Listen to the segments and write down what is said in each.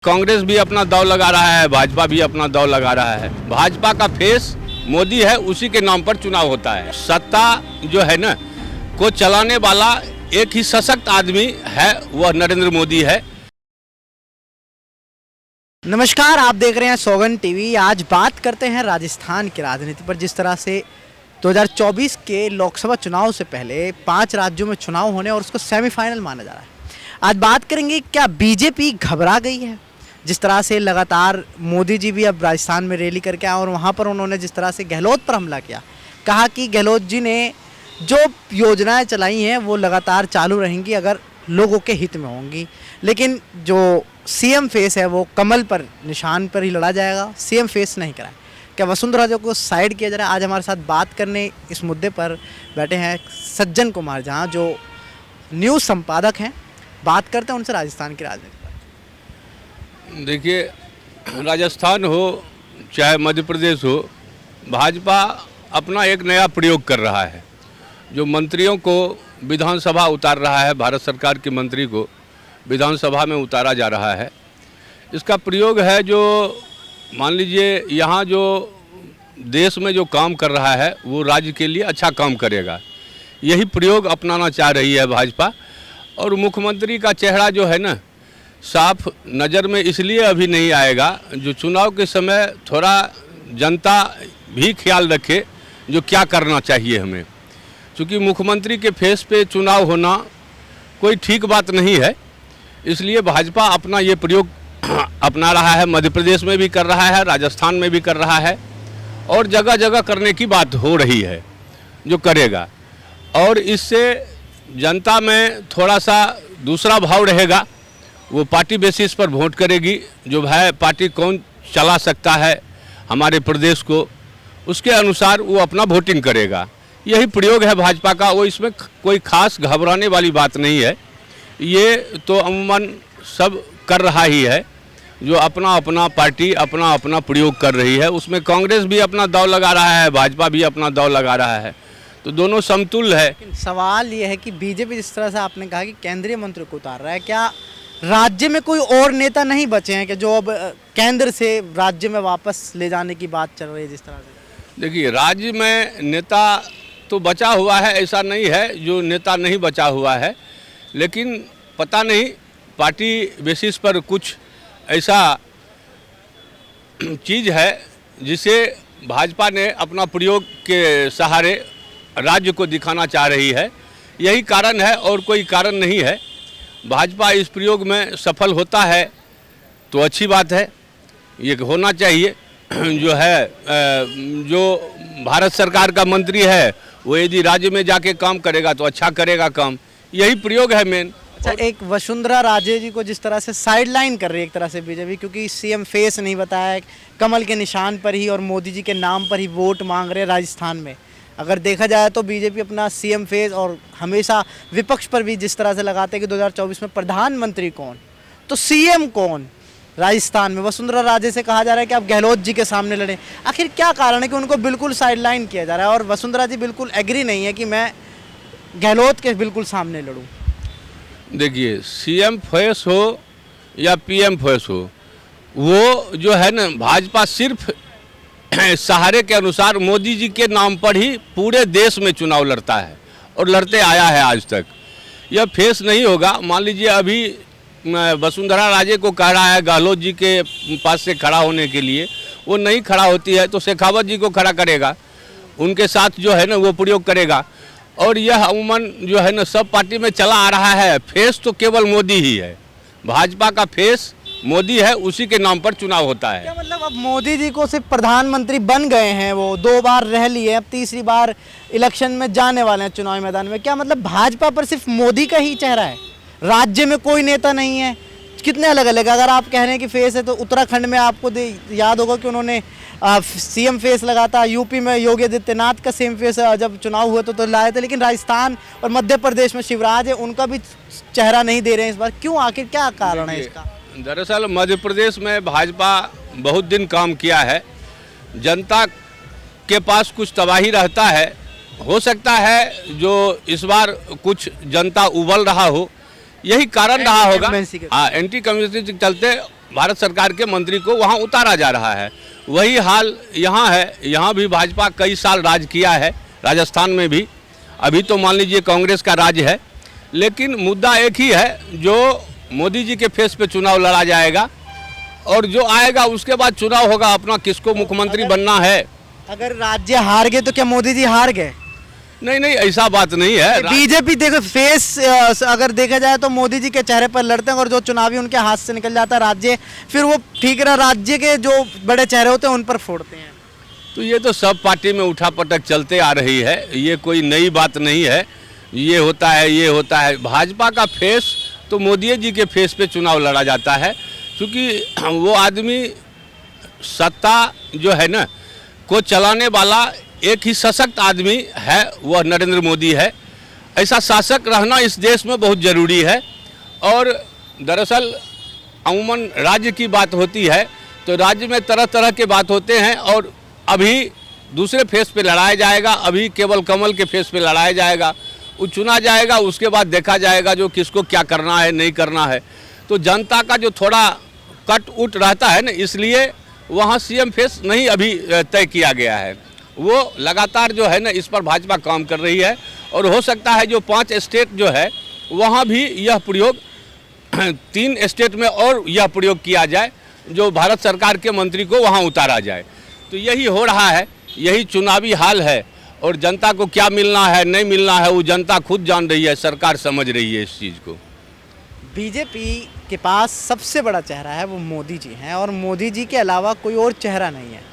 कांग्रेस भी अपना दांव लगा रहा है, भाजपा भी अपना दांव लगा रहा है। भाजपा का फेस मोदी है, उसी के नाम पर चुनाव होता है। सत्ता जो है ना को चलाने वाला एक ही सशक्त आदमी है, वह नरेंद्र मोदी है। नमस्कार, आप देख रहे हैं सौगन टीवी। आज बात करते हैं राजस्थान की राजनीति पर। जिस तरह से 2024 के लोकसभा चुनाव से पहले 5 राज्यों में चुनाव होने और उसको सेमीफाइनल माना जा रहा है। आज बात करेंगे क्या बीजेपी घबरा गई है। जिस तरह से लगातार मोदी जी भी अब राजस्थान में रैली करके आए और वहाँ पर उन्होंने जिस तरह से गहलोत पर हमला किया, कहा कि गहलोत जी ने जो योजनाएं चलाई हैं वो लगातार चालू रहेंगी अगर लोगों के हित में होंगी। लेकिन जो सीएम फेस है वो कमल पर निशान पर ही लड़ा जाएगा, सीएम फेस नहीं कराए। क्या वसुंधरा राजे को साइड किया जा रहा है? आज हमारे साथ बात करने इस मुद्दे पर बैठे हैं सज्जन कुमार झा, जो न्यूज़ संपादक हैं। बात करते हैं उनसे राजस्थान की राजनीति पर। देखिए, राजस्थान हो चाहे मध्य प्रदेश हो, भाजपा अपना एक नया प्रयोग कर रहा है। जो मंत्रियों को विधानसभा उतार रहा है, भारत सरकार के मंत्री को विधानसभा में उतारा जा रहा है। इसका प्रयोग है जो मान लीजिए यहाँ जो देश में जो काम कर रहा है वो राज्य के लिए अच्छा काम करेगा, यही प्रयोग अपनाना चाह रही है भाजपा। और मुख्यमंत्री का चेहरा जो है ना साफ नज़र में इसलिए अभी नहीं आएगा, जो चुनाव के समय थोड़ा जनता भी ख्याल रखे जो क्या करना चाहिए हमें, क्योंकि मुख्यमंत्री के फेस पे चुनाव होना कोई ठीक बात नहीं है। इसलिए भाजपा अपना ये प्रयोग अपना रहा है। मध्य प्रदेश में भी कर रहा है, राजस्थान में भी कर रहा है और जगह जगह करने की बात हो रही है जो करेगा। और इससे जनता में थोड़ा सा दूसरा भाव रहेगा, वो पार्टी बेसिस पर वोट करेगी। जो है पार्टी कौन चला सकता है हमारे प्रदेश को, उसके अनुसार वो अपना वोटिंग करेगा। यही प्रयोग है भाजपा का। वो इसमें कोई खास घबराने वाली बात नहीं है। ये तो अमूमन सब कर रहा ही है, जो अपना अपना पार्टी अपना अपना प्रयोग कर रही है। उसमें कांग्रेस भी अपना दांव लगा रहा है, भाजपा भी अपना दांव लगा रहा है, तो दोनों समतुल्य है। सवाल ये है कि बीजेपी जिस तरह से आपने कहा कि केंद्रीय मंत्री को उतार रहा है, क्या राज्य में कोई और नेता नहीं बचे हैं कि जो अब केंद्र से राज्य में वापस ले जाने की बात चल रही है जिस तरह से? देखिए, राज्य में नेता तो बचा हुआ है, ऐसा नहीं है जो नेता नहीं बचा हुआ है, लेकिन पता नहीं पार्टी बेसिस पर कुछ ऐसा चीज़ है जिसे भाजपा ने अपना प्रयोग के सहारे राज्य को दिखाना चाह रही है। यही कारण है और कोई कारण नहीं है। भाजपा इस प्रयोग में सफल होता है तो अच्छी बात है, ये होना चाहिए। जो है जो भारत सरकार का मंत्री है वो यदि राज्य में जाके काम करेगा तो अच्छा करेगा काम, यही प्रयोग है मेन। अच्छा, एक वसुंधरा राजे जी को जिस तरह से साइडलाइन कर रही है एक तरह से बीजेपी, क्योंकि सीएम फेस नहीं बताया, कमल के निशान पर ही और मोदी जी के नाम पर ही वोट मांग रहे हैं राजस्थान में। अगर देखा जाए तो बीजेपी अपना सीएम फेस और हमेशा विपक्ष पर भी जिस तरह से लगाते हैं कि 2024 में प्रधानमंत्री कौन तो सीएम कौन राजस्थान में। वसुंधरा राजे से कहा जा रहा है कि आप गहलोत जी के सामने लड़ें। आखिर क्या कारण है कि उनको बिल्कुल साइडलाइन किया जा रहा है और वसुंधरा जी बिल्कुल एग्री नहीं है कि मैं गहलोत के बिल्कुल सामने लड़ूं? देखिए, सीएम फेस हो या पीएम फेस हो, वो जो है ना भाजपा सिर्फ सहारे के अनुसार मोदी जी के नाम पर ही पूरे देश में चुनाव लड़ता है और लड़ते आया है आज तक। यह फेस नहीं होगा। मान लीजिए अभी वसुंधरा राजे को कह रहा है गहलोत जी के पास से खड़ा होने के लिए, वो नहीं खड़ा होती है तो शेखावत जी को खड़ा करेगा, उनके साथ जो है ना वो प्रयोग करेगा। और यह अमूमन जो है ना सब पार्टी में चला आ रहा है। फेस तो केवल मोदी ही है, भाजपा का फेस मोदी है, उसी के नाम पर चुनाव होता है। क्या मतलब अब मोदी जी को सिर्फ प्रधानमंत्री बन गए हैं, वो 2 बार रह लिए, अब तीसरी बार इलेक्शन में जाने वाले हैं चुनावी मैदान में, क्या मतलब भाजपा पर सिर्फ मोदी का ही चेहरा है, राज्य में कोई नेता नहीं है? कितने अलग अलग, अगर आप कह रहे हैं कि फेस है तो उत्तराखंड में आपको याद होगा कि उन्होंने सीएम फेस लगाता, यूपी में योगी आदित्यनाथ का सीएम फेस जब चुनाव हुआ तो लाए थे, लेकिन राजस्थान और मध्य प्रदेश में शिवराज है, उनका भी चेहरा नहीं दे रहे हैं इस बार। क्यों, आखिर क्या कारण है इसका? दरअसल मध्य प्रदेश में भाजपा बहुत दिन काम किया है, जनता के पास कुछ तबाही रहता है। हो सकता है जो इस बार कुछ जनता उबल रहा हो, यही कारण रहा होगा। हाँ, एंटी कम्युनिस्ट के चलते भारत सरकार के मंत्री को वहाँ उतारा जा रहा है। वही हाल यहाँ है। यहाँ भी भाजपा कई साल राज किया है, राजस्थान में भी। अभी तो मान लीजिए कांग्रेस का राज है, लेकिन मुद्दा एक ही है, जो मोदी जी के फेस पे चुनाव लड़ा जाएगा और जो आएगा उसके बाद चुनाव होगा, अपना किसको मुख्यमंत्री बनना है। अगर राज्य हार गए तो क्या मोदी जी हार गए? नहीं, ऐसा बात नहीं है। बीजेपी देखो फेस अगर देखा जाए तो मोदी जी के चेहरे पर लड़ते हैं और जो चुनावी उनके हाथ से निकल जाता है राज्य, फिर वो ठीक है, राज्य के जो बड़े चेहरे होते हैं उन पर फोड़ते हैं। तो ये तो सब पार्टी में उठापटक चलते आ रही है, ये कोई नई बात नहीं है। ये होता है, ये होता है। भाजपा का फेस तो मोदी जी के फेस पे चुनाव लड़ा जाता है, क्योंकि वो आदमी सत्ता जो है ना को चलाने वाला एक ही सशक्त आदमी है, वह नरेंद्र मोदी है। ऐसा शासक रहना इस देश में बहुत ज़रूरी है। और दरअसल अमूमन राज्य की बात होती है तो राज्य में तरह तरह के बात होते हैं, और अभी दूसरे फेस पे लड़ाया जाएगा, अभी केवल कमल के फेस पे लड़ाया जाएगा, वो चुना जाएगा, उसके बाद देखा जाएगा जो किसको क्या करना है नहीं करना है। तो जनता का जो थोड़ा कट उट रहता है ना, इसलिए वहाँ सीएम फेस नहीं अभी तय किया गया है। वो लगातार जो है ना इस पर भाजपा काम कर रही है, और हो सकता है जो 5 स्टेट जो है वहाँ भी यह प्रयोग 3 स्टेट में और यह प्रयोग किया जाए, जो भारत सरकार के मंत्री को वहाँ उतारा जाए। तो यही हो रहा है, यही चुनावी हाल है। और जनता को क्या मिलना है नहीं मिलना है वो जनता खुद जान रही है, सरकार समझ रही है इस चीज़ को। बीजेपी के पास सबसे बड़ा चेहरा है वो मोदी जी हैं, और मोदी जी के अलावा कोई और चेहरा नहीं है।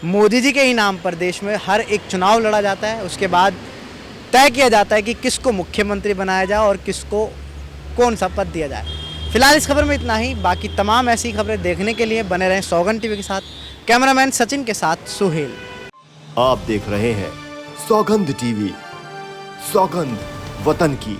मोदी जी के ही नाम पर देश में हर एक चुनाव लड़ा जाता है, उसके बाद तय किया जाता है कि किसको मुख्यमंत्री बनाया जाए और किसको कौन सा पद दिया जाए। फिलहाल इस खबर में इतना ही। बाकी तमाम ऐसी खबरें देखने के लिए बने रहें सौगंध टीवी के साथ। कैमरामैन सचिन के साथ सुहेल। आप देख रहे हैं सौगंध टीवी, सौगंध वतन की।